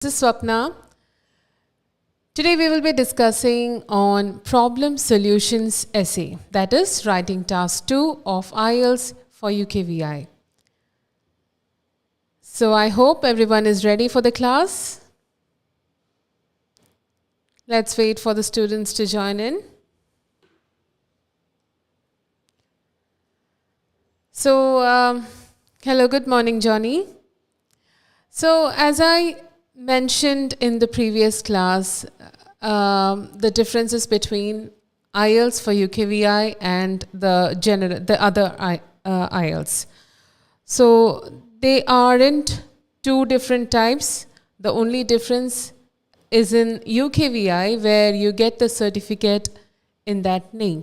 This is Swapna. Today we will be discussing on problem solutions essay, that is writing task 2 of IELTS for UKVI. So I hope everyone is ready for the class. Let's wait for the students to join in. So, hello, good morning, Johnny. So as I mentioned in the previous class, the differences between IELTS for UKVI and the other IELTS. So they aren't two different types. The only difference is in UKVI, where you get the certificate in that name.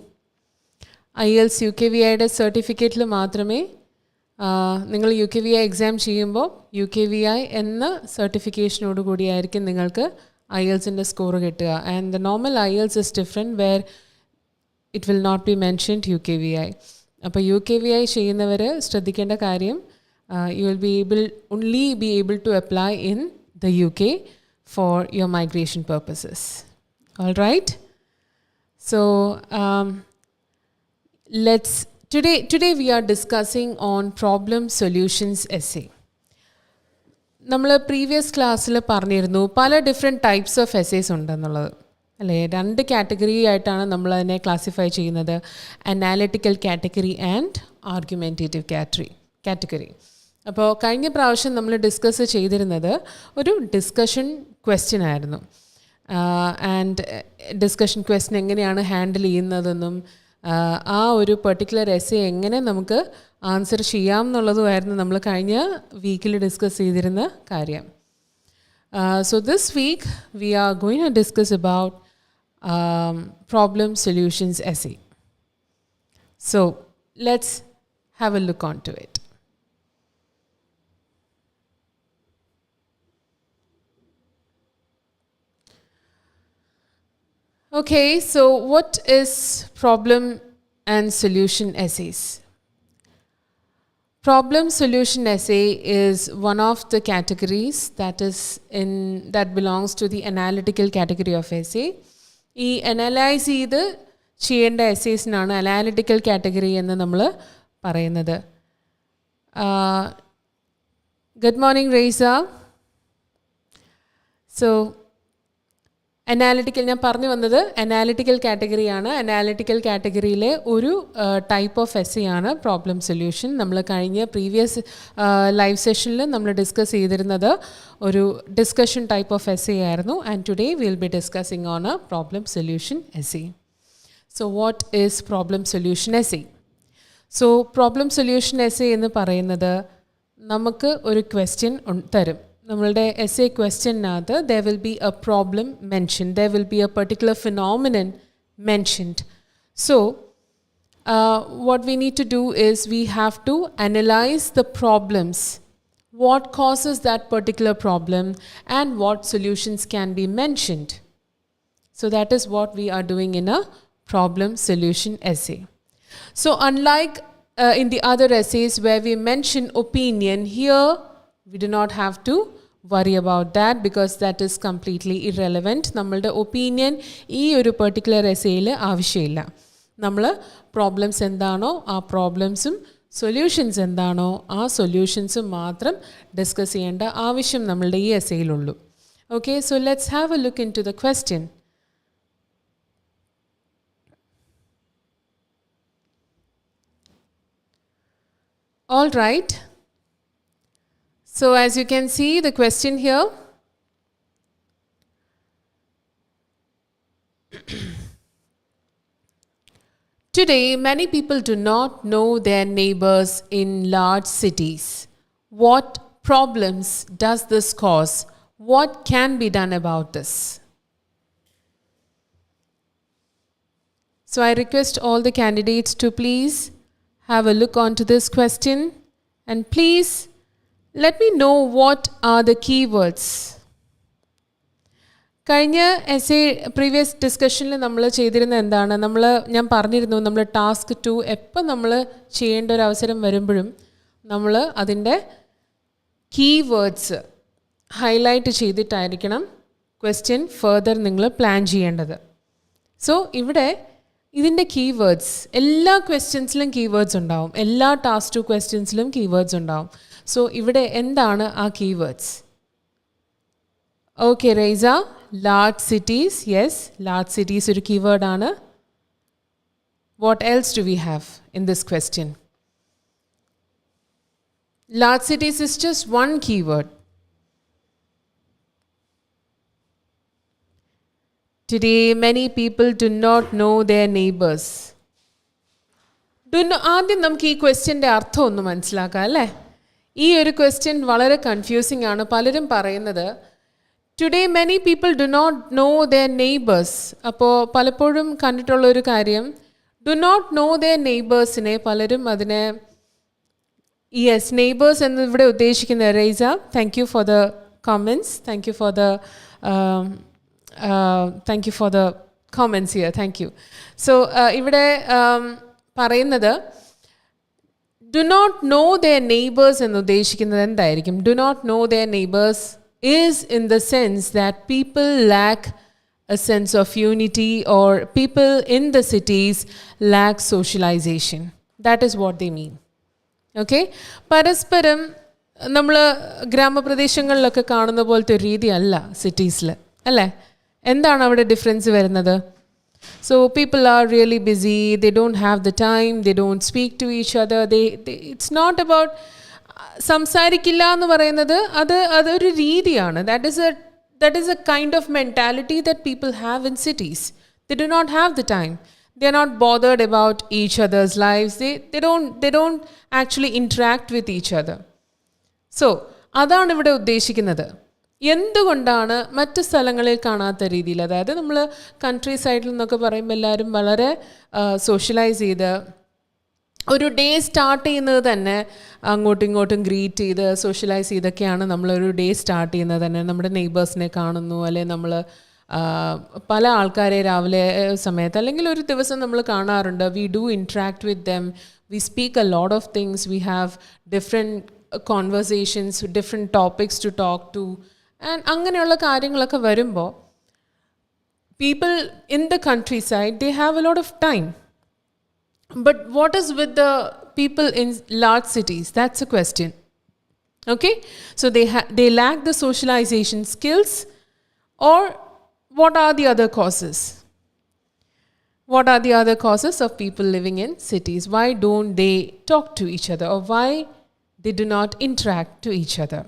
IELTS UKVIയുടെ സർട്ടിഫിക്കറ്റിൽ മാത്രമേ നിങ്ങൾ UKVI exam ചെയ്യുമ്പോൾ UKVI എന്ന സർട്ടിഫിക്കേഷനോട് കൂടിയായിരിക്കും നിങ്ങൾക്ക് IELTSൻ്റെ score കിട്ടുക. And the normal IELTS is different, where it will not be mentioned UKVI. അപ്പോൾ UKVI ചെയ്യുന്നവർ ശ്രദ്ധിക്കേണ്ട കാര്യം, you will only be able to apply in the UK for your migration purposes. All right? So, Today we are discussing on problem solutions essay. നമ്മൾ previous ക്ലാസ്സിൽ പറഞ്ഞിരുന്നു പല different types of essays ഉണ്ടെന്നുള്ളത് അല്ലേ. 2 category ആയിട്ടാണ് നമ്മൾ അതിനെ classify ചെയ്യുന്നത്, analytical category and argumentative category. അപ്പോൾ കഴിഞ്ഞ പ്രാവശ്യം നമ്മൾ ഡിസ്കസ് ചെയ്തിരുന്നത് ഒരു ഡിസ്കഷൻ ക്വസ്റ്റ്യൻ ആയിരുന്നു. ആൻഡ് ഡിസ്കഷൻ ക്വസ്റ്റ്യൻ എങ്ങനെയാണ് ഹാൻഡിൽ ചെയ്യുന്നതെന്നും ആ ഒരു പെർട്ടിക്കുലർ എസ്സേ എങ്ങനെ നമുക്ക് ആൻസർ ചെയ്യാം എന്നുള്ളതുമായിരുന്നു നമ്മൾ കഴിഞ്ഞ വീക്കിൽ ഡിസ്കസ് ചെയ്തിരുന്ന കാര്യം. So this week we are going to discuss about problem solutions essay. So let's have a look on to it. Okay, so what is problem and solution essays? Problem solution essay is one of the categories that belongs to the analytical category of essay. ഈ analyse ചെയ്ത് ചെയ്യേണ്ട എസ്സേസിനാണ് analytical category എന്ന് നമ്മൾ പറയുന്നത്. Good morning Raisa. So analytical, ഞാൻ പറഞ്ഞു വന്നത് അനാലിറ്റിക്കൽ കാറ്റഗറിയാണ്. അനാലിറ്റിക്കൽ കാറ്റഗറിയിലെ ഒരു ടൈപ്പ് ഓഫ് എസ്സേ ആണ് പ്രോബ്ലം സൊല്യൂഷൻ. നമ്മൾ കഴിഞ്ഞ പ്രീവിയസ് ലൈവ് സെഷനിൽ നമ്മൾ ഡിസ്കസ് ചെയ്തിരുന്നത് ഒരു ഡിസ്കഷൻ ടൈപ്പ് ഓഫ് എസ്സേ ആയിരുന്നു. And today will be discussing on a problem solution essay. So what is problem solution essay? So problem solution essay എന്ന് പറയുന്നത് നമുക്ക് ഒരു ക്വസ്റ്റ്യൻ തരും. നമ്മളുടെ essay ക്വസ്റ്റ്യനകത്ത് there will be a problem mentioned, there will be a particular phenomenon mentioned. So what we need to do is we have to analyze the problems, what causes that particular problem and what solutions can be mentioned. So that is what we are doing in a problem solution essay. So unlike in the other essays where we mention opinion, here we do not have to worry about that because that is completely irrelevant. നമ്മളുടെ opinion ഈ ഒരു particular എസ്സേയിൽ ആവശ്യമില്ല. നമ്മൾ problems എന്താണോ ആ പ്രോബ്ലംസും solutions എന്താണോ ആ സൊല്യൂഷൻസും മാത്രം ഡിസ്കസ് ചെയ്യേണ്ട ആവശ്യം നമ്മളുടെ ഈ എസ്സേയിലുള്ളൂ. Okay, so let's have a look into the question. All right. So as you can see the question here, today many people do not know their neighbors in large cities. What problems does this cause? What can be done about this? So I request all the candidates to please have a look onto this question and please let me know what are the keywords. കഴിഞ്ഞ essay previous ഡിസ്കഷനിൽ നമ്മൾ ചെയ്തിരുന്ന എന്താണ്, ഞാൻ പറഞ്ഞിരുന്നു നമ്മൾ task 2 എപ്പോൾ നമ്മൾ ചെയ്യേണ്ട ഒരു അവസരം വരുമ്പോഴും നമ്മൾ അതിൻ്റെ കീവേഡ്സ് ഹൈലൈറ്റ് ചെയ്തിട്ടായിരിക്കണം ക്വസ്റ്റ്യൻ ഫർദർ നിങ്ങൾ പ്ലാൻ ചെയ്യേണ്ടത്. സോ ഇവിടെ ഇതിൻ്റെ കീവേഡ്സ് എല്ലാ ക്വസ്റ്റ്യൻസിലും കീവേഡ്സ് ഉണ്ടാവും, എല്ലാ ടാസ്ക് 2 ക്വസ്റ്റ്യൻസിലും കീവേഡ്സ് ഉണ്ടാവും. സോ ഇവിടെ എന്താണ് ആ keywords? Okay Raisa, large cities. Yes, large cities ഒരു കീവേഡാണ്. What else do we have in this question? Large cities is just one keyword. Today, many people do not know their neighbors. ആദ്യം നമുക്ക് ഈ ക്വസ്റ്റ്യൻ്റെ അർത്ഥം ഒന്ന് മനസ്സിലാക്കാം അല്ലേ? ഈ ഒരു ക്വസ്റ്റ്യൻ വളരെ കൺഫ്യൂസിംഗ് ആണ്. പലരും പറയുന്നത് today many people do not know their neighbours. അപ്പോൾ പലപ്പോഴും കണ്ടിട്ടുള്ളൊരു കാര്യം, ഡു നോട്ട് നോ ദെയർ നെയ്ബേഴ്സിനെ പലരും അതിനെ യെസ് നെയ്ബേഴ്സ് എന്ന് ഇവിടെ ഉദ്ദേശിക്കുന്നത് Raisa, thank you for the comments, thank you for the comments here, thank you. So ഇവിടെ പറയുന്നത് do not know their neighbours എന്ന് ഉദ്ദേശിക്കുന്നത് എന്തായിരിക്കും? Do not know their neighbours is in the sense that people lack a sense of unity or people in the cities lack socialisation. That is what they mean. Okay, പരസ്പരം നമ്മൾ ഗ്രാമപ്രദേശങ്ങളിലൊക്കെ കാണുന്ന പോലത്തെ ഒരു രീതിയല്ല സിറ്റീസിൽ, അല്ലേ? എന്താണ് അവിടെ ഡിഫറൻസ് വരുന്നത്? So people are really busy, they don't have the time, they don't speak to each other, it's not about സംസാരിക്കില്ല എന്ന് പറയുന്നത് അതൊരു രീതിയാണ്. That is a kind of mentality that people have in cities. They do not have the time. They are not bothered about each other's lives. They don't actually interact with each other. So അതാണ് ഇവിടെ ഉദ്ദേശിക്കുന്നത്. എന്തുകൊണ്ടാണ് മറ്റ് സ്ഥലങ്ങളിൽ കാണാത്ത രീതിയിൽ, അതായത് നമ്മൾ കൺട്രി സൈഡിൽ നിന്നൊക്കെ പറയുമ്പോൾ എല്ലാവരും വളരെ സോഷ്യലൈസ് ചെയ്ത് ഒരു ഡേ സ്റ്റാർട്ട് ചെയ്യുന്നത് തന്നെ അങ്ങോട്ടും ഇങ്ങോട്ടും ഗ്രീറ്റ് ചെയ്ത് സോഷ്യലൈസ് ചെയ്തൊക്കെയാണ് നമ്മളൊരു ഡേ സ്റ്റാർട്ട് ചെയ്യുന്നത് തന്നെ. നമ്മുടെ നെയ്ബേഴ്സിനെ കാണുന്നു, അല്ലെങ്കിൽ നമ്മൾ പല ആൾക്കാരെ രാവിലെ സമയത്ത് അല്ലെങ്കിൽ ഒരു ദിവസം നമ്മൾ കാണാറുണ്ട്. We do interact with them, we speak a lot of things, we have different conversations, different topics to talk to. And അങ്ങനെയുള്ള കാര്യങ്ങളൊക്കെ വരുമ്പോൾ people in the countryside they have a lot of time. But what is with the people in large cities? That's a question. Okay, so they lack the socialization skills, or what are the other causes? What are the other causes of people living in cities? Why don't they talk to each other, or why they do not interact to each other?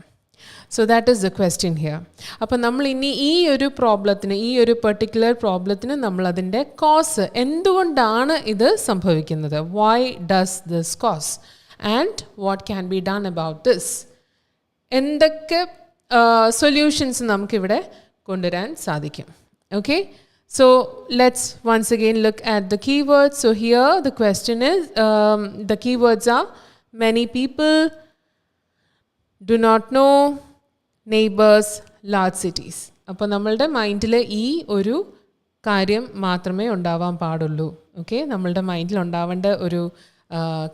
So that is the question here. അപ്പോൾ നമ്മൾ ഇനി ഈ ഒരു പ്രോബ്ലത്തിന്, ഈ ഒരു particular പ്രോബ്ലത്തിന് നമ്മൾ അതിൻ്റെ cos, എന്തുകൊണ്ടാണ് ഇത് സംഭവിക്കുന്നത്, why does this cause and what can be done about this, എന്തൊക്കെ സൊല്യൂഷൻസ് നമുക്കിവിടെ കൊണ്ടുവരാൻ സാധിക്കും. Okay, so let's once again look at the keywords. So here the question is, the keywords are many people, do not know, neighbors, large cities. അപ്പോൾ നമ്മളുടെ മൈൻഡിൽ ഈ ഒരു കാര്യം മാത്രമേ ഉണ്ടാവാൻ പാടുള്ളൂ. ഓക്കെ, നമ്മളുടെ മൈൻഡിൽ ഉണ്ടാവേണ്ട ഒരു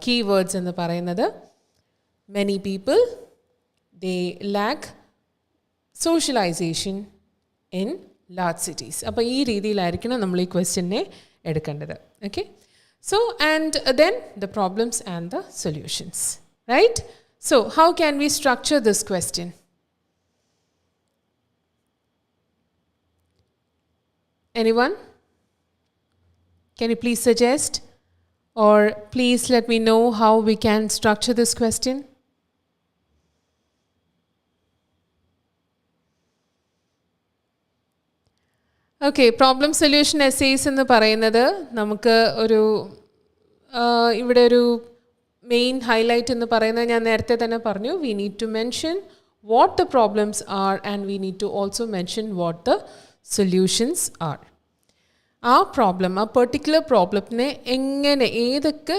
കീവേഡ്സ് എന്ന് പറയുന്നത് many people, they lack socialization in large cities. അപ്പോൾ ഈ രീതിയിലായിരിക്കണം നമ്മൾ ഈ ക്വസ്റ്റ്യനെ എടുക്കേണ്ടത്. Okay, so and then the problems and the solutions, right? So how can we structure this question? Anyone? Can you please suggest, or please let me know how we can structure this question? Okay, problem solution essays എന്ന് പറയുന്നത് നമുക്ക് ഒരു ഇവിടെ ഒരു main highlight എന്ന് പറയുന്നത് ഞാൻ നേരത്തെ തന്നെ പറഞ്ഞു, we need to mention what the problems are and we need to also mention what the solutions are. ആ പ്രോബ്ലം, ആ പെർട്ടിക്കുലർ പ്രോബ്ലത്തിനെ എങ്ങനെ, ഏതൊക്കെ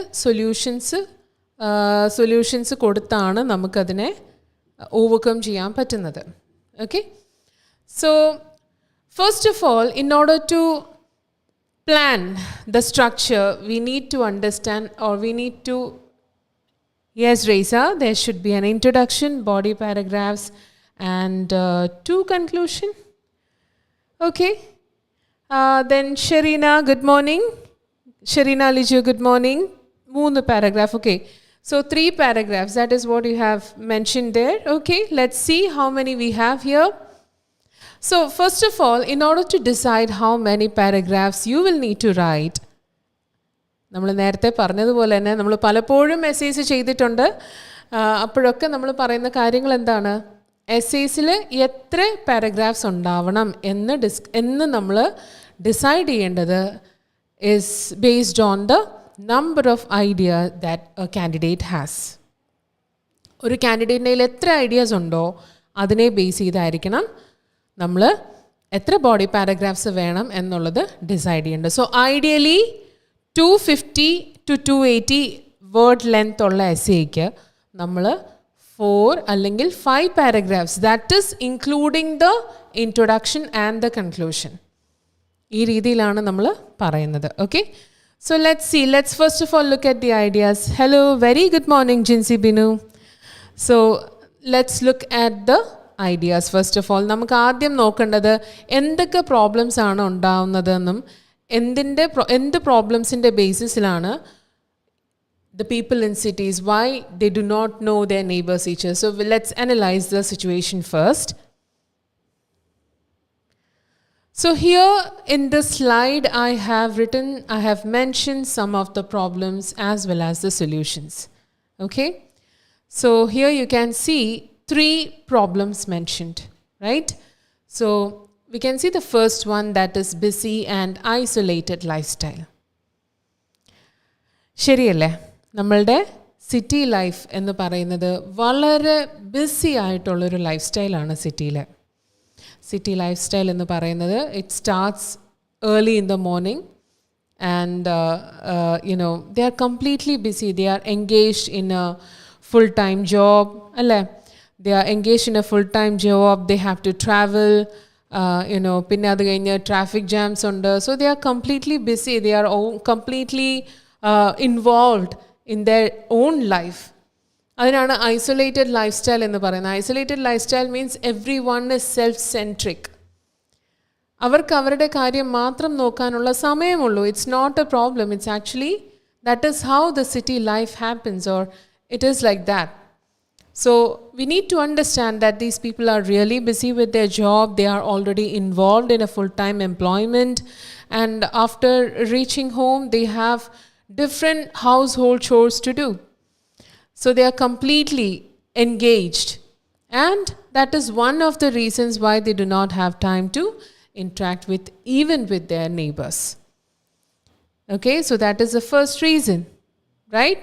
സൊല്യൂഷൻസ് കൊടുത്താണ് നമുക്കതിനെ ഓവർകം ചെയ്യാൻ പറ്റുന്നത്. Okay, so first of all, in order to plan the structure, we need to understand, or we need to, yes Reza, there should be an introduction, body paragraphs, and to conclusion. Okay. Then Sharina, good morning. Sharina Liju, good morning. 3 paragraph. Okay. So 3 paragraphs. That is what you have mentioned there. Okay. Let's see how many we have here. So first of all, in order to decide how many paragraphs you will need to write, നമ്മൾ നേരത്തെ പറഞ്ഞതുപോലെ തന്നെ നമ്മൾ പലപ്പോഴും essays ചെയ്തിട്ടുണ്ട്. അപ്പോഴൊക്കെ നമ്മൾ പറയുന്ന കാര്യങ്ങൾ എന്താണ്? എസ്സേസിൽ എത്ര പാരഗ്രാഫ്സ് ഉണ്ടാവണം എന്ന് നമ്മൾ ഡിസൈഡ് ചെയ്യേണ്ടത് is based on the number of ideas that a candidate has. ഒരു കാൻഡിഡേറ്റിൻ്റെ എത്ര ഐഡിയാസ് ഉണ്ടോ അതിനെ ബേസ് ചെയ്തായിരിക്കണം നമ്മൾ എത്ര ബോഡി പാരഗ്രാഫ്സ് വേണം എന്നുള്ളത് ഡിസൈഡ് ചെയ്യേണ്ടത്. So ideally 250 to 280 word length ഉള്ള എസ്സേക്ക് നമ്മൾ 4 അല്ലെങ്കിൽ 5 paragraphs, that is including the introduction and the conclusion. ഈ രീതിയിലാണ് നമ്മൾ പറയുന്നത്. Okay, so let's first of all look at the ideas. Hello, very good morning Jincy Binu. So let's look at the ideas. First of all നമുക്ക് ആദ്യം നോക്കേണ്ടത് എന്തൊക്കെ problems ആണ് ഉണ്ടാവുന്നതെന്നും എന്ത് പ്രോബ്ലംസിൻ്റെ ബേസിസിലാണ് the people in cities, why they do not know their neighbors each other. So let's analyze the situation first. So here in this slide I have mentioned some of the problems as well as the solutions. Okay, so here you can see 3 problems mentioned, right? So we can see the first one, that is busy and isolated lifestyle. ശരിയല്ലേ? നമ്മളുടെ city life എന്ന് പറയുന്നത് വളരെ BC ആയിട്ടുള്ളൊരു life സ്റ്റൈലാണ് സിറ്റിയിലെ. City life style എന്ന് പറയുന്നത് it starts early in the morning and they are completely busy. They are engaged in a full time job, അല്ലേ? They are engaged in a full time job. They have to travel, പിന്നെ അത് കഴിഞ്ഞ് traffic jams ഉണ്ട്. So they are completely busy. They are completely involved in their own life. അതിനാണ് isolated lifestyle എന്ന് പറയുന്നത്. Isolated lifestyle means everyone is self centric. അവർക്ക് അവരുടെ കാര്യം മാത്രം നോക്കാനുള്ള സമയമുള്ളൂ. It's not a problem. It's actually that is how the city life happens, or it is like that. So we need to understand that these people are really busy with their job. They are already involved in a full-time employment, and after reaching home they have different household chores to do. So they are completely engaged, and that is one of the reasons why they do not have time to interact even with their neighbors. Okay, so that is the first reason, right?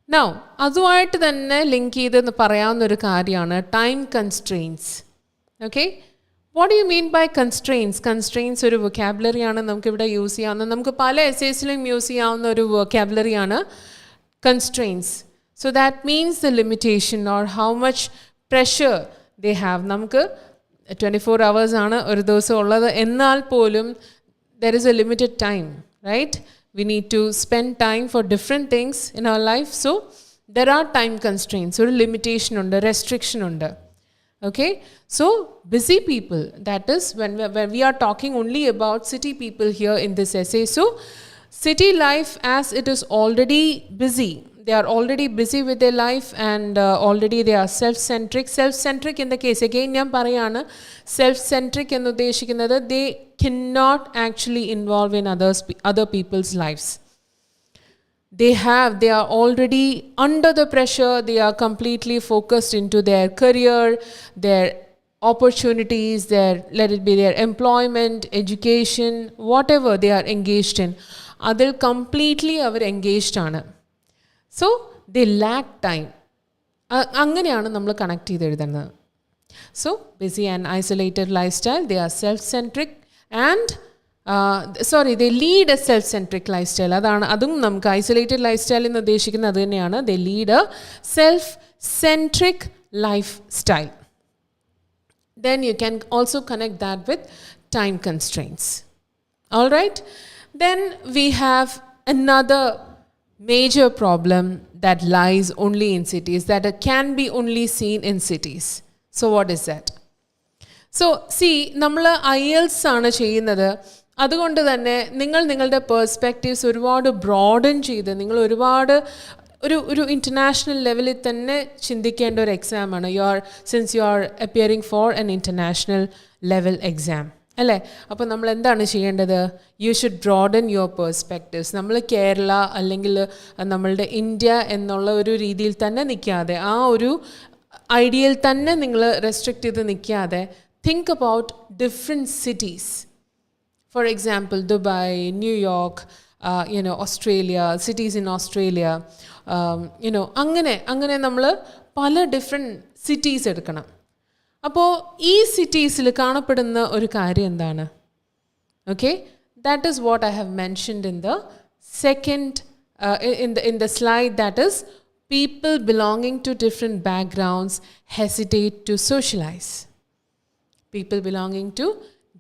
Now അതുമായിട്ട് തന്നെ link ചെയ്തെന്ന് പറയാവുന്നൊരു കാര്യമാണ് time constraints. Okay, what do you mean by constraints? Constraints ഒരു വൊക്കാബുലറിയാണ് നമുക്കിവിടെ use ചെയ്യാവുന്ന, നമുക്ക് പല എസ്സേസിലും യൂസ് ചെയ്യാവുന്ന ഒരു വൊക്കാബുലറിയാണ് constraints. So that means the limitation or how much pressure they have. നമുക്ക് 24 hours ആണ് ഒരു ദിവസം ഉള്ളത്, എന്നാൽ പോലും there is a limited time, right? We need to spend time for different things in our life. So there are time constraints, or limitation under, restriction under. Okay, so busy people, that is when we are talking only about city people here in this essay. So city life, as it is already busy, they are already busy with their life, and already they are self-centric in the case. Again ഞാൻ പറയാണ്, self-centric എന്ന് ഉദ്ദേശിക്കുന്നത് they cannot actually involve in other people's lives. They are already under the pressure. They are completely focused into their career, their opportunities, let it be their employment, education, whatever they are engaged in. അതിൽ completely അവർ engaged ആണ്. So they lack time. അങ്ങനെയാണ് നമ്മൾ connect ചെയ്ത് എഴുതുന്നത്. So busy and isolated lifestyle, they are self-centric and they lead a self-centric lifestyle. അതും നമുക്ക് isolated lifestyle എന്ന് ഉദ്ദേശിക്കുന്നത് അത് തന്നെയാണ്. They lead a self-centric lifestyle. Then you can also connect that with time constraints. All right. Then we have another major problem that lies only in cities, that can be only seen in cities. So what is that? So see, നമ്മൾ IELTS ആണ് ചെയ്യുന്നത്. അതുകൊണ്ട് തന്നെ നിങ്ങളുടെ perspectives ഒരുപാട് broaden ചെയ്ത് നിങ്ങൾ ഒരുപാട് ഒരു ഇൻ്റർനാഷണൽ ലെവലിൽ തന്നെ ചിന്തിക്കേണ്ട ഒരു എക്സാമാണ് since you are appearing for an international level exam അല്ലേ? അപ്പോൾ നമ്മൾ എന്താണ് ചെയ്യേണ്ടത്? You should broaden your perspectives. നമ്മൾ കേരള അല്ലെങ്കിൽ നമ്മളുടെ ഇന്ത്യ എന്നുള്ള ഒരു രീതിയിൽ തന്നെ നിൽക്കാതെ, ആ ഒരു ഐഡിയയിൽ തന്നെ നിങ്ങൾ റെസ്ട്രിക്റ്റ് ചെയ്ത് നിൽക്കാതെ, think about different cities. For example, Dubai, New York, Australia, cities in Australia. അങ്ങനെ നമ്മൾ പല ഡിഫറെൻറ്റ് സിറ്റീസ് എടുക്കണം. അപ്പോൾ ഈ സിറ്റീസിൽ കാണപ്പെടുന്ന ഒരു കാര്യം എന്താണ്? Okay, that is what I have mentioned in the second in the slide, that is, people belonging to different backgrounds hesitate to socialize. People belonging to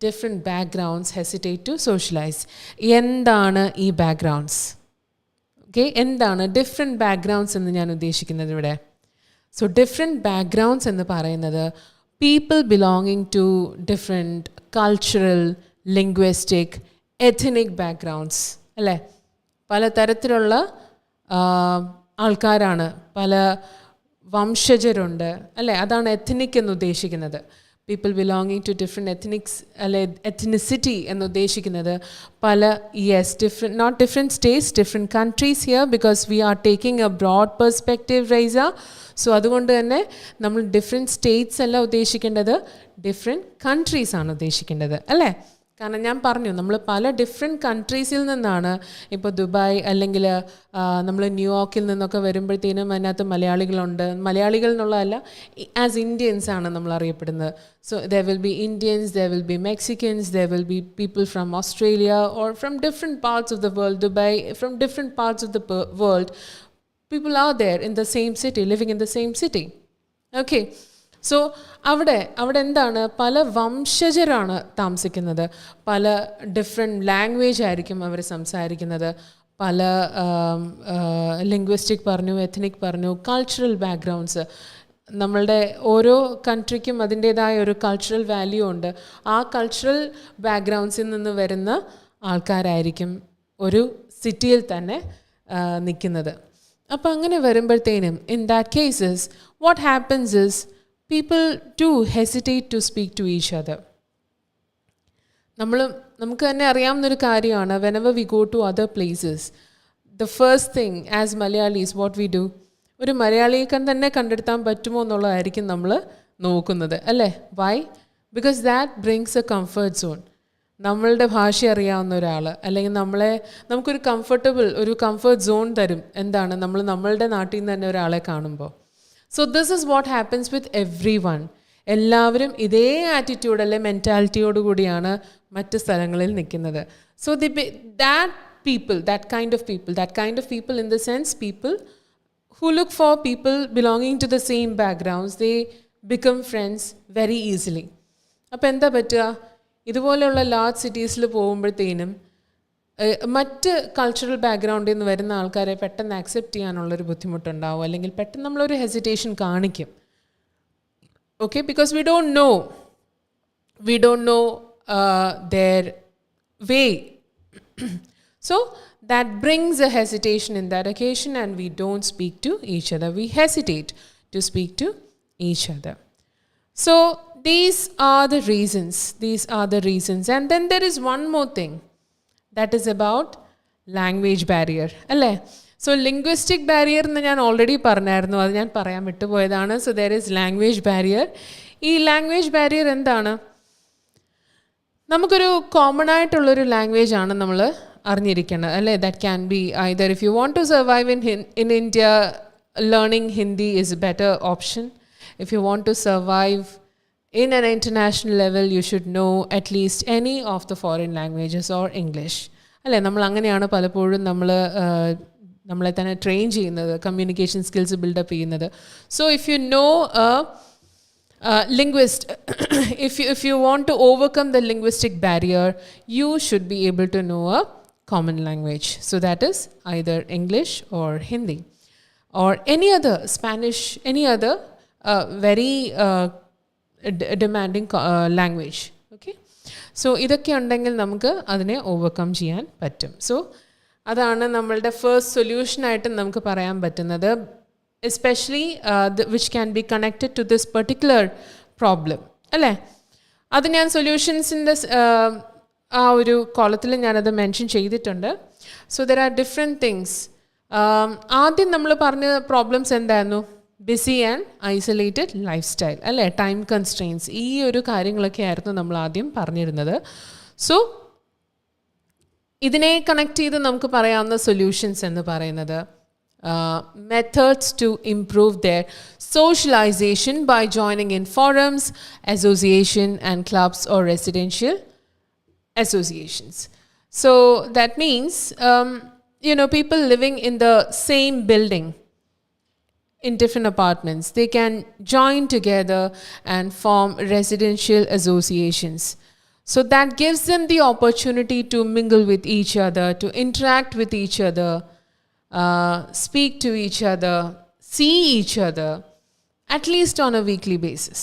different backgrounds hesitate to socialize. എന്താണ് ഈ backgrounds? Okay, എന്താണ് different backgrounds എന്ന് ഞാൻ ഉദ്ദേശിക്കുന്നത് ഇവിടെ? So different backgrounds എന്ന് പറയുന്നത് people belonging to different cultural, linguistic, ethnic backgrounds അല്ലേ? പല തരത്തിലുള്ള ആൾക്കാരാണ്, പല വംശജരുണ്ട് അല്ലേ? അതാണ് എഥനിക് എന്ന് ഉദ്ദേശിക്കുന്നത്. People belonging to different ethnics അല്ലെ എഥനിസിറ്റി എന്ന് ഉദ്ദേശിക്കുന്നത് പല different, not different states, different countries here, because we are taking a broad perspective Raisa. So അതുകൊണ്ട് തന്നെ നമ്മൾ ഡിഫറെൻറ്റ് സ്റ്റേറ്റ്സ് അല്ല ഉദ്ദേശിക്കേണ്ടത്, ഡിഫറെൻറ്റ് കൺട്രീസാണ് ഉദ്ദേശിക്കേണ്ടത് അല്ലേ? കാരണം ഞാൻ പറഞ്ഞു, നമ്മൾ പല ഡിഫറെൻറ്റ് കൺട്രീസിൽ നിന്നാണ്, ഇപ്പോൾ ദുബായ് അല്ലെങ്കിൽ നമ്മൾ ന്യൂയോർക്കിൽ നിന്നൊക്കെ വരുമ്പോഴത്തേനും അതിനകത്ത് മലയാളികളുണ്ട്. മലയാളികൾ എന്നുള്ളതല്ല, ആസ് ഇന്ത്യൻസ് ആണ് നമ്മൾ അറിയപ്പെടുന്നത്. So there will be Indians, there will be Mexicans, there will be people from Australia or from different parts of the world, Dubai, from different parts of the world. People are there in the same city, living in the same city. Okay. So അവിടെ എന്താണ്, പല വംശജരാണ് താമസിക്കുന്നത്, പല different language ആയിരിക്കും അവർ സംസാരിക്കുന്നത്, പല linguistic പറഞ്ഞു, ethnic പറഞ്ഞു, കൾച്ചറൽ ബാക്ക്ഗ്രൗണ്ട്സ്. നമ്മളുടെ ഓരോ കൺട്രിക്കും അതിൻ്റേതായ ഒരു കൾച്ചറൽ വാല്യൂ ഉണ്ട്. ആ കൾച്ചറൽ ബാക്ക്ഗ്രൗണ്ട്സിൽ നിന്ന് വരുന്ന ആൾക്കാരായിരിക്കും ഒരു സിറ്റിയിൽ തന്നെ നിൽക്കുന്നത്. അപ്പോൾ അങ്ങനെ വരുമ്പോഴത്തേനും in that cases what happens is people do hesitate to speak to each other. നമുക്ക് തന്നെ അറിയാവുന്നൊരു കാര്യമാണ്, whenever we go to other places, the first thing as Malayalis what we do, ഒരു മലയാളിയെ തന്നെ കണ്ടെടുത്താൻ പറ്റുമോ എന്നുള്ളതായിരിക്കും നമ്മൾ നോക്കുന്നത് അല്ലേ? Why? Because that brings a comfort zone. നമ്മളുടെ ഭാഷ അറിയാവുന്ന ഒരാൾ അല്ലെങ്കിൽ നമുക്കൊരു കംഫർട്ട് സോൺ തരും. എന്താണ്, നമ്മളുടെ നാട്ടിൽ നിന്ന് തന്നെ ഒരാളെ കാണുമ്പോൾ. So this is what happens with everyone. എല്ലാവരും ഇതേ ആറ്റിറ്റ്യൂഡ് അല്ലെ മെൻറ്റാലിറ്റിയോട് കൂടിയാണ് മറ്റ് സ്ഥലങ്ങളിൽ നിൽക്കുന്നത്. So that kind of people in the sense, people who look for people belonging to the same backgrounds, they become friends very easily. അപ്പോൾ എന്താ പറ്റുക, ഇതുപോലെയുള്ള ലാർജ് സിറ്റീസിൽ പോകുമ്പോഴത്തേനും മറ്റ് കൾച്ചറൽ ബാക്ക്ഗ്രൗണ്ടിൽ നിന്ന് വരുന്ന ആൾക്കാരെ പെട്ടെന്ന് ആക്സെപ്റ്റ് ചെയ്യാനുള്ളൊരു ബുദ്ധിമുട്ടുണ്ടാവും, അല്ലെങ്കിൽ പെട്ടെന്ന് നമ്മളൊരു ഹെസിറ്റേഷൻ കാണിക്കും. Okay, because we don't know their way. So that brings a hesitation in that occasion, and we don't speak to each other. We hesitate to speak to each other. So these are the reasons. And then there is one more thing. That is about language barrier അല്ലേ? So linguistic barrier എന്ന് ഞാൻ already പറഞ്ഞായിരുന്നു, അത് ഞാൻ പറയാൻ വിട്ടുപോയതാണ്. So there is language barrier. ഈ language barrier എന്താണ്? നമുക്കൊരു കോമൺ ആയിട്ടുള്ളൊരു ലാംഗ്വേജ് ആണ് നമ്മൾ അറിഞ്ഞിരിക്കുന്നത് അല്ലേ? That can be either, if you want to survive in India, learning Hindi is a better option. If you want to survive in an international level, you should know at least any of the foreign languages or English. അല്ലേ, നമ്മൾ അങ്ങനെയാണ് പലപ്പോഴും നമ്മളെ തന്നെ train ചെയ്യുന്നത്, communication skills build-up ചെയ്യുന്നത്. So if you know linguist, if you want to overcome the linguistic barrier, you should be able to know a common language. So that is either English or Hindi or any other, Spanish, any other very demanding language. Okay, so ഇതൊക്കെ ഉണ്ടെങ്കിൽ നമുക്ക് അതിനെ overcome ചെയ്യാൻ പറ്റും. So അതാണ് നമ്മളുടെ first സൊല്യൂഷനായിട്ട് നമുക്ക് പറയാൻ പറ്റുന്നത്, especially which can be connected to this particular problem അല്ലേ. അത് ഞാൻ സൊല്യൂഷൻസിൻ്റെ ആ ഒരു കോളത്തിൽ ഞാനത് മെൻഷൻ ചെയ്തിട്ടുണ്ട്. So there are different things. ആദ്യം നമ്മൾ പറഞ്ഞ പ്രോബ്ലംസ് എന്തായിരുന്നു? Busy and isolated life style അല്ലേ, ടൈം കൺസ്ട്രെയിൻസ്, ഈ ഒരു കാര്യങ്ങളൊക്കെ ആയിരുന്നു നമ്മൾ ആദ്യം പറഞ്ഞിരുന്നത്. സോ ഇതിനെ കണക്ട് ചെയ്ത് നമുക്ക് പറയാവുന്ന സൊല്യൂഷൻസ് എന്ന് പറയുന്നത് methods to improve their socialization by joining in forums, association and clubs or residential associations. So that means people living in the same building in different apartments, they can join together and form residential associations. So that gives them the opportunity to mingle with each other, to interact with each other, speak to each other, see each other, at least on a weekly basis.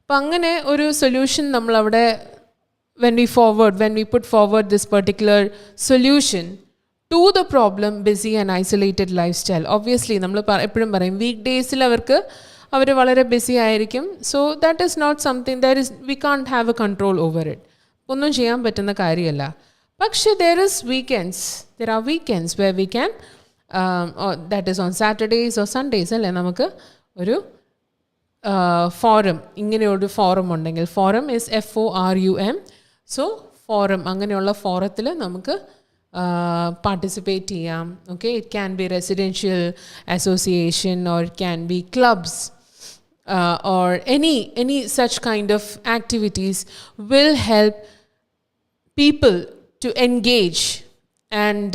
അപ്പം അങ്ങനെ ഒരു solution നമ്മളവിടെ when we put forward this particular solution to the problem busy and isolated lifestyle. Obviously നമ്മൾ എപ്പോഴും പറയും week ഡേയ്സിൽ അവർ വളരെ busy ആയിരിക്കും. So that is not something we can't have a control over it. ഒന്നും ചെയ്യാൻ പറ്റുന്ന കാര്യമല്ല. പക്ഷേ there are weekends where we can that is on Saturdays or Sundays അല്ലേ, നമുക്ക് ഒരു ഫോറം, ഇങ്ങനെയൊരു ഫോറം ഉണ്ടെങ്കിൽ, forum is FORUM. So forum, അങ്ങനെയുള്ള ഫോറത്തിൽ നമുക്ക് പാർട്ടിസിപ്പേറ്റ് ചെയ്യാം. Okay, it can be residential association or it can be clubs or any such kind of activities will help people to engage, and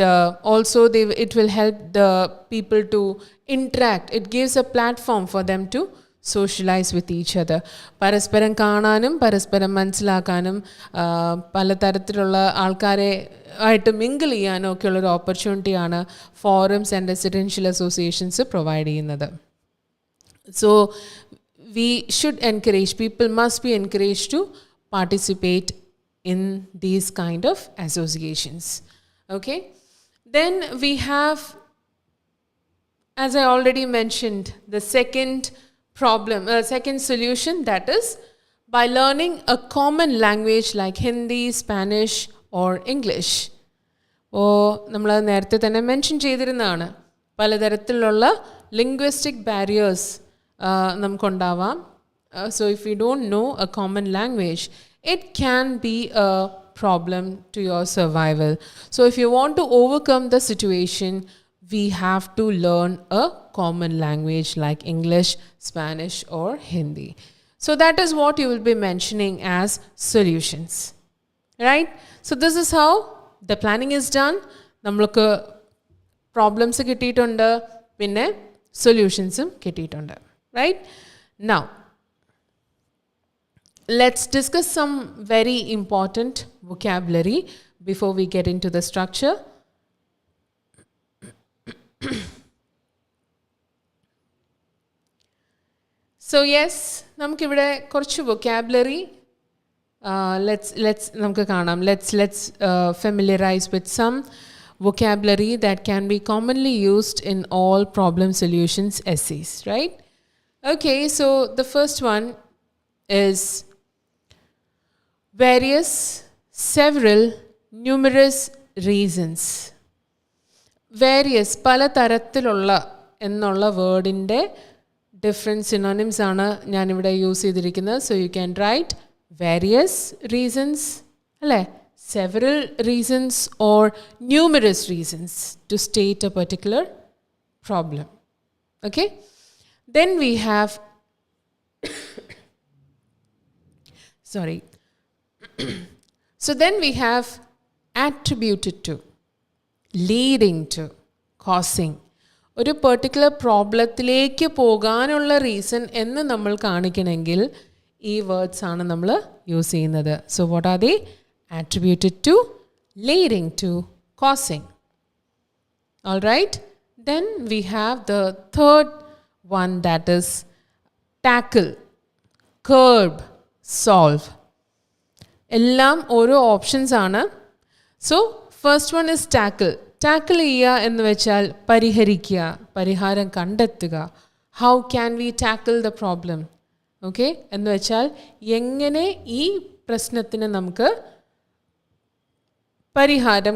also it will help the people to interact. It gives a platform for them to socialize with each other. പരസ്പരം കാണാനും പരസ്പരം മനസ്സിലാക്കാനും പലതരത്തിലുള്ള ആൾക്കാരെ ആയിട്ട് mingle ചെയ്യാനും ഒക്കെയുള്ളൊരു ഓപ്പർച്യൂണിറ്റിയാണ് forums and residential associations provide ചെയ്യുന്നത്. So we should encourage, people must be encouraged to participate in these kind of associations. Okay, then we have, as I already mentioned, the second solution, that is by learning a common language like Hindi, Spanish or English. നമ്മൾ നേരത്തെ തന്നെ mention ചെയ്തിരുന്നതാണ്, പലതരത്തിലുള്ള linguistic barriers നമുക്കുണ്ടാവാം. So if you don't know a common language, it can be a problem to your survival. So if you want to overcome the situation, we have to learn a common language like English, Spanish or Hindi. So that is what you will be mentioning as solutions, right? So this is how the planning is done. നമ്മൾക്ക് problems കിട്ടിയിട്ടുണ്ട്, പിന്നെ സൊല്യൂഷൻസും കിട്ടിയിട്ടുണ്ട്, right? Now let's discuss some very important vocabulary before we get into the structure. So yes, നമുക്കിവിടെ കുറച്ച് vocabulary നമുക്ക് കാണാം. Let's familiarize with some vocabulary that can be commonly used in all problem solutions essays, right? Okay, so the first one is various, several, numerous reasons. Various, പല തരത്തിലുള്ള എന്നുള്ള വേർഡിൻ്റെ different synonyms ആണ് ഞാനിവിടെ use ചെയ്തിരിക്കുന്നത്. So you can write various reasons, അല്ലേ, several reasons or numerous reasons to state a particular problem. Okay, then we have sorry so then we have attributed to, leading to, causing. ഒരു particular പ്രോബ്ലത്തിലേക്ക് പോകാനുള്ള reason എന്ന് നമ്മൾ കാണിക്കണമെങ്കിൽ ഈ words ആണ് നമ്മൾ use ചെയ്യുന്നത്. So what are they? attributed to, leading to, causing. All right, then we have the third one, that is tackle curb, solve. എല്ലാം ഓരോ ഓപ്ഷൻസ് ആണ്. So first one is tackle. Tackle ചെയ്യുക എന്ന് വെച്ചാൽ പരിഹരിക്കുക, പരിഹാരം കണ്ടെത്തുക. How can we tackle the problem? Okay, എന്ന് വെച്ചാൽ എങ്ങനെ ഈ പ്രശ്നത്തിന് നമുക്ക് പരിഹാരം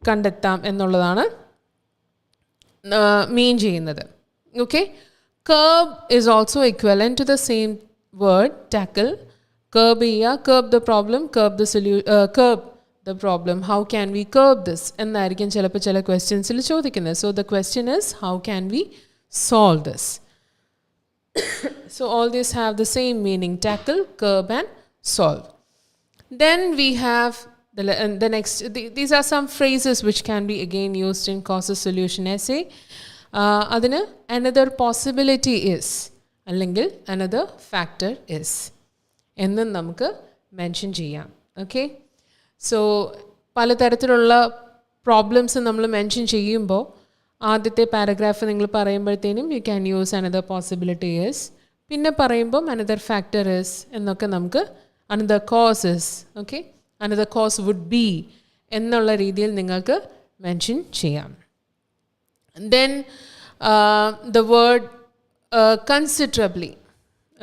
കണ്ടെത്താം എന്നുള്ളതാണ് മീൻ ചെയ്യുന്നത്. Okay, curb is also equivalent to the same word tackle. Curb ചെയ്യുക, curb the problem, curb the problem. How can we curb this? എന്നായിരിക്കും ചിലപ്പോൾ ചില ക്വസ്റ്റ്യൻസിൽ ചോദിക്കുന്നത്. So the question is, how can we solve this? So all these have the same meaning: tackle, curb and solve. Then we have the next, these are some phrases which can be again used in causes solution essay. അതിന് another possibility is അല്ലെങ്കിൽ another factor is എന്നും നമുക്ക് mention ചെയ്യാം. Okay, so പലതരത്തിലുള്ള problems നമ്മൾ mention ചെയ്യുമ്പോൾ ആദ്യത്തെ paragraph നിങ്ങൾ പറയുമ്പോഴത്തേനും you can use another possibility is, പിന്നെ പറയുമ്പം അനദർ ഫാക്ടർ ഇസ് എന്നൊക്കെ നമുക്ക് another cause is, okay, another cause would be എന്നുള്ള രീതിയിൽ നിങ്ങൾക്ക് മെൻഷൻ ചെയ്യാം. Then the word considerably,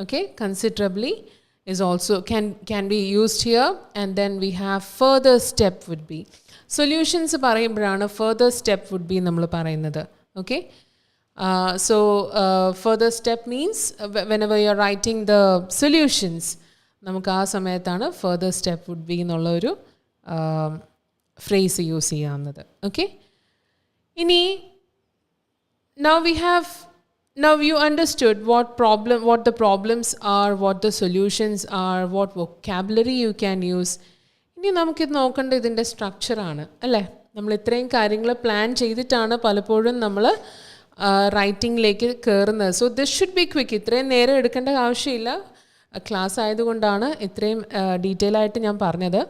okay, considerably is also can be used here. And then we have further step would be. Solutions പറയുമ്പോഴാണ് further step would be നമ്മൾ പറയുന്നത്. Okay, so further step means whenever you are writing the solutions, നമുക്ക് ആ സമയത്താണ് further step would be എന്നുള്ള ഒരു phrase use ചെയ്യാവുന്നത്. Okay, ഇനി now you understood what the problems are, what the solutions are, what vocabulary you can use. ഇനി നമുക്കിത് നോക്കേണ്ട ഇതിൻ്റെ സ്ട്രക്ചറാണ് അല്ലേ. നമ്മൾ ഇത്രയും കാര്യങ്ങൾ പ്ലാൻ ചെയ്തിട്ടാണ് പലപ്പോഴും നമ്മൾ റൈറ്റിങ്ങിലേക്ക് കയറുന്നത്. So this should be quick. ഇത്രയും നേരം എടുക്കേണ്ട ആവശ്യമില്ല, ക്ലാസ് ആയതുകൊണ്ടാണ് ഇത്രയും ഡീറ്റെയിൽ ആയിട്ട് ഞാൻ പറഞ്ഞത്.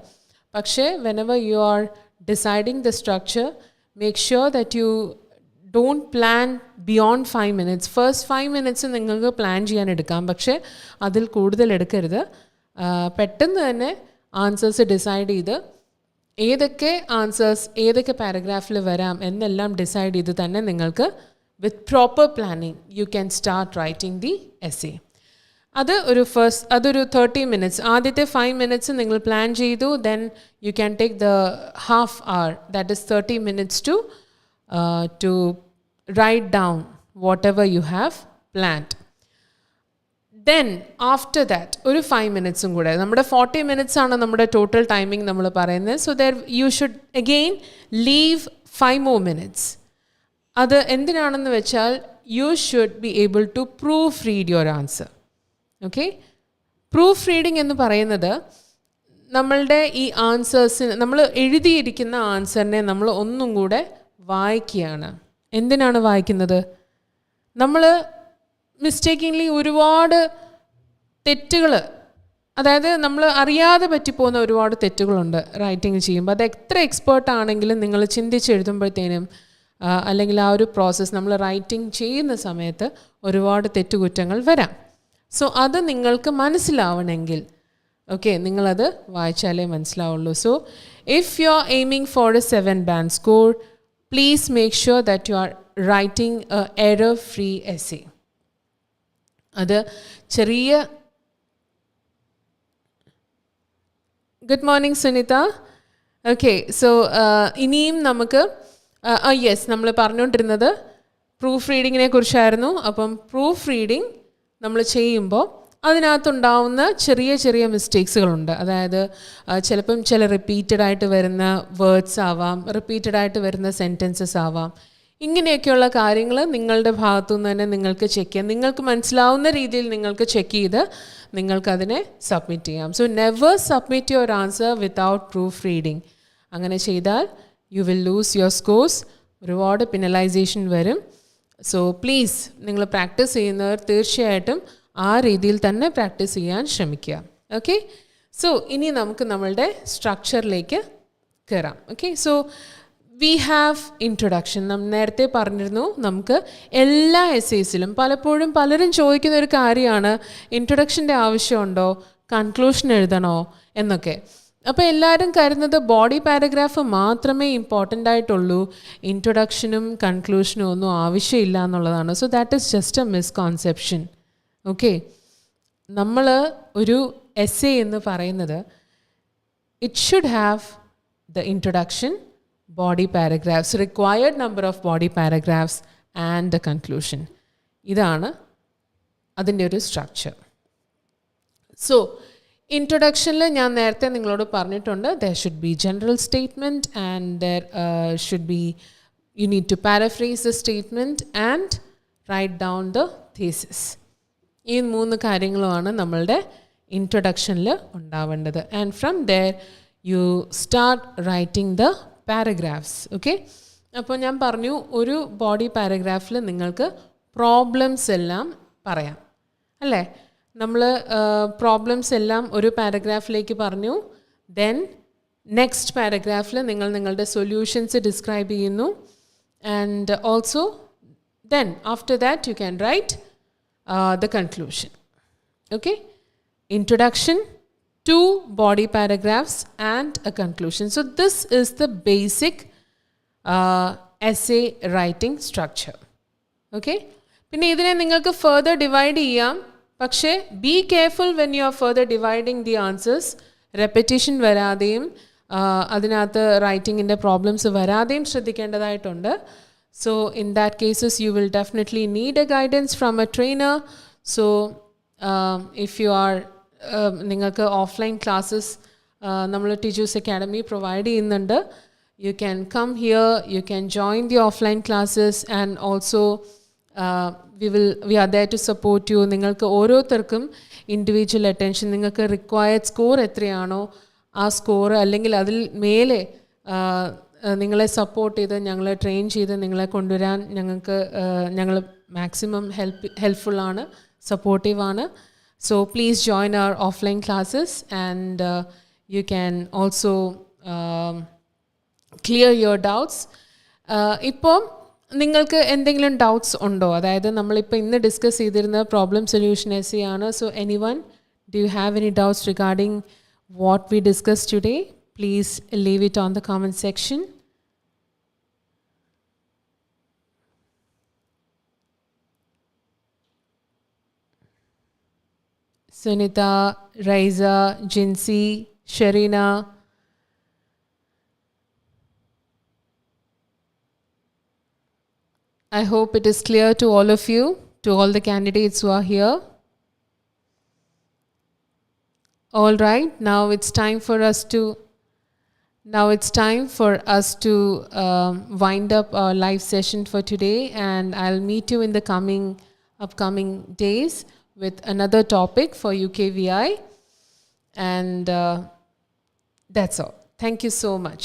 പക്ഷേ whenever you are deciding the structure, make sure that you don't plan beyond 5 minutes. First 5 minutes നിങ്ങൾക്ക് പ്ലാൻ ചെയ്യാൻ എടുക്കാം, പക്ഷേ അതിൽ കൂടുതൽ എടുക്കരുത്. പെട്ടെന്ന് തന്നെ ആൻസേഴ്സ് ഡിസൈഡ് ചെയ്ത് ഏതൊക്കെ ആൻസേഴ്സ് ഏതൊക്കെ പാരഗ്രാഫിൽ വരാം എന്നെല്ലാം ഡിസൈഡ് ചെയ്ത് തന്നെ നിങ്ങൾക്ക് with proper planning you can start writing the essay. അതൊരു 30 minutes. ആദ്യത്തെ 5 minutes നിങ്ങൾ പ്ലാൻ ചെയ്തു, then you can take the half hour, that is 30 minutes to write down whatever you have planned. Then after that ഒരു 5 minutes കൂടെ, നമ്മുടെ 40 minutes ആണ് നമ്മുടെ total timing നമ്മൾ പറയുന്നത്. So there you should again leave 5 more minutes. അത് എന്തിനാണെന്ന് വെച്ചാൽ you should be able to proofread your answer. Okay, proofreading എന്ന് പറയുന്നത് നമ്മളുടെ ഈ ആൻസേഴ്സിന്, നമ്മൾ എഴുതിയിരിക്കുന്ന ആൻസറിനെ നമ്മൾ ഒന്നും കൂടെ വായിക്കുകയാണ്. എന്തിനാണ് വായിക്കുന്നത്? നമ്മൾ മിസ്റ്റേക്കിംഗ്ലി ഒരുപാട് തെറ്റുകൾ, അതായത് നമ്മൾ അറിയാതെ പറ്റിപ്പോകുന്ന ഒരുപാട് തെറ്റുകളുണ്ട് റൈറ്റിംഗ് ചെയ്യുമ്പോൾ. അത് എത്ര എക്സ്പേർട്ട് ആണെങ്കിലും നിങ്ങൾ ചിന്തിച്ചെഴുതുമ്പോഴത്തേനും അല്ലെങ്കിൽ ആ ഒരു പ്രോസസ്സ് നമ്മൾ റൈറ്റിംഗ് ചെയ്യുന്ന സമയത്ത് ഒരുപാട് തെറ്റുകുറ്റങ്ങൾ വരാം. സോ അത് നിങ്ങൾക്ക് മനസ്സിലാവണമെങ്കിൽ ഓക്കെ, നിങ്ങളത് വായിച്ചാലേ മനസ്സിലാവുള്ളൂ. So if you are aiming for a 7 band score, please make sure that you are writing a error-free essay. അത് ചെറിയ good morning Sunitha. Okay, so ഇനിയും നമുക്ക് യെസ്, നമ്മൾ പറഞ്ഞുകൊണ്ടിരുന്നത് പ്രൂഫ് റീഡിങ്ങിനെ കുറിച്ചായിരുന്നു. അപ്പം പ്രൂഫ് റീഡിങ് നമ്മൾ ചെയ്യുമ്പോൾ അതിനകത്തുണ്ടാവുന്ന ചെറിയ ചെറിയ മിസ്റ്റേക്സുകളുണ്ട്. അതായത് ചിലപ്പം ചില റിപ്പീറ്റഡ് ആയിട്ട് വരുന്ന വേർഡ്സ് ആവാം, റിപ്പീറ്റഡ് ആയിട്ട് വരുന്ന സെൻറ്റൻസസ് ആവാം. ഇങ്ങനെയൊക്കെയുള്ള കാര്യങ്ങൾ നിങ്ങളുടെ ഭാഗത്തുനിന്ന് തന്നെ നിങ്ങൾക്ക് ചെക്ക് ചെയ്യാം. നിങ്ങൾക്ക് മനസ്സിലാവുന്ന രീതിയിൽ നിങ്ങൾക്ക് ചെക്ക് ചെയ്ത് നിങ്ങൾക്കതിനെ സബ്മിറ്റ് ചെയ്യാം. So never submit your answer without proof reading. അങ്ങനെ ചെയ്താൽ you will loose your scores, ഒരുപാട് പെനലൈസേഷൻ വരും. സോ പ്ലീസ് നിങ്ങൾ പ്രാക്ടീസ് ചെയ്യുന്നവർ തീർച്ചയായിട്ടും ആ രീതിയിൽ തന്നെ പ്രാക്ടീസ് ചെയ്യാൻ ശ്രമിക്കുക. ഓക്കെ, സോ ഇനി നമുക്ക് നമ്മളുടെ സ്ട്രക്ചറിലേക്ക് കയറാം. Okay, so we have introduction. നേരത്തെ പറഞ്ഞിരുന്നു നമുക്ക് എല്ലാ എസ്സേസിലും പലപ്പോഴും പലരും ചോദിക്കുന്ന ഒരു കാര്യമാണ് ഇൻട്രൊഡക്ഷൻ്റെ ആവശ്യമുണ്ടോ, കൺക്ലൂഷൻ എഴുതണോ എന്നൊക്കെ. അപ്പോൾ എല്ലാവരും കരുതുന്നത് ബോഡി പാരഗ്രാഫ് മാത്രമേ ഇമ്പോർട്ടൻ്റ് ആയിട്ടുള്ളൂ, ഇൻട്രൊഡക്ഷനും കൺക്ലൂഷനും ഒന്നും ആവശ്യമില്ല എന്നുള്ളതാണ്. So that is just a misconception. Okay, നമ്മൾ ഒരു എസ്സേ എന്ന് പറയുന്നത് it should have the introduction, body paragraphs, required number of body paragraphs and the conclusion. ഇതാണ് അതിൻ്റെ ഒരു സ്ട്രക്ചർ. സോ ഇൻട്രൊഡക്ഷനിൽ ഞാൻ നേരത്തെ നിങ്ങളോട് പറഞ്ഞിട്ടുണ്ട്, there should be general statement and there should be, you need to paraphrase the statement and write down the thesis. ഈ 3 കാര്യങ്ങളുമാണ് നമ്മളുടെ ഇൻട്രൊഡക്ഷനിൽ ഉണ്ടാവേണ്ടത്. And from there you start writing the paragraphs. Okay, അപ്പോൾ ഞാൻ പറഞ്ഞു ഒരു ബോഡി പാരഗ്രാഫിൽ നിങ്ങൾക്ക് പ്രോബ്ലംസ് എല്ലാം പറയാം അല്ലേ. നമ്മൾ പ്രോബ്ലംസ് എല്ലാം ഒരു പാരഗ്രാഫിലേക്ക് പറഞ്ഞു. ദെൻ നെക്സ്റ്റ് പാരഗ്രാഫിൽ നിങ്ങൾ നിങ്ങളുടെ സൊല്യൂഷൻസ് ഡിസ്ക്രൈബ് ചെയ്യുന്നു. And also then after that you can write the conclusion. Okay, introduction, 2 body paragraphs and a conclusion. So this is the basic essay writing structure. Okay, പിന്നെ ഇതിനെ നിങ്ങൾക്ക് further divide ചെയ്യാം. പക്ഷേ be careful when you are further dividing the answers. repetition വരാതെയും അതിനകത്ത് റൈറ്റിങ്ങിൻ്റെ problems വരാതെയും ശ്രദ്ധിക്കേണ്ടതായിട്ടുണ്ട്. So in that cases you will definitely need a guidance from a trainer. So if you are നിങ്ങൾക്ക് offline classes നമ്മൾ teachers academy provide ചെയ്യുന്നുണ്ട്. You can come here, you can join the offline classes and also we are there to support you. നിങ്ങൾക്ക് ഓരോരുത്തർക്കും individual attention, നിങ്ങൾക്ക് required score എത്രയാണോ ആ score അല്ലെങ്കിൽ അതിൽ മേലെ നിങ്ങളെ സപ്പോർട്ട് ചെയ്ത് ഞങ്ങളെ ട്രെയിൻ ചെയ്ത് നിങ്ങളെ കൊണ്ടുവരാൻ ഞങ്ങൾ maximum ഹെൽപ്ഫുള്ളാണ്, സപ്പോർട്ടീവാണ്. So please join our offline classes and you can also clear your doubts. ഇപ്പോൾ നിങ്ങൾക്ക് എന്തെങ്കിലും ഡൗട്ട്സ് ഉണ്ടോ? അതായത് നമ്മളിപ്പോൾ ഇന്ന് ഡിസ്കസ് ചെയ്തിരുന്ന പ്രോബ്ലം സൊല്യൂഷൻ എസ്സേ ആണ്. So anyone, do you have any doubts regarding what we discuss today? Please leave it on the comment section. Sunita, Raiza, Jinsi, Sharina. I hope it is clear to all of you, to all the candidates who are here. All right, now it's time for us to wind up our live session for today, and I'll meet you in the upcoming days with another topic for UKVI, and that's all. Thank you so much.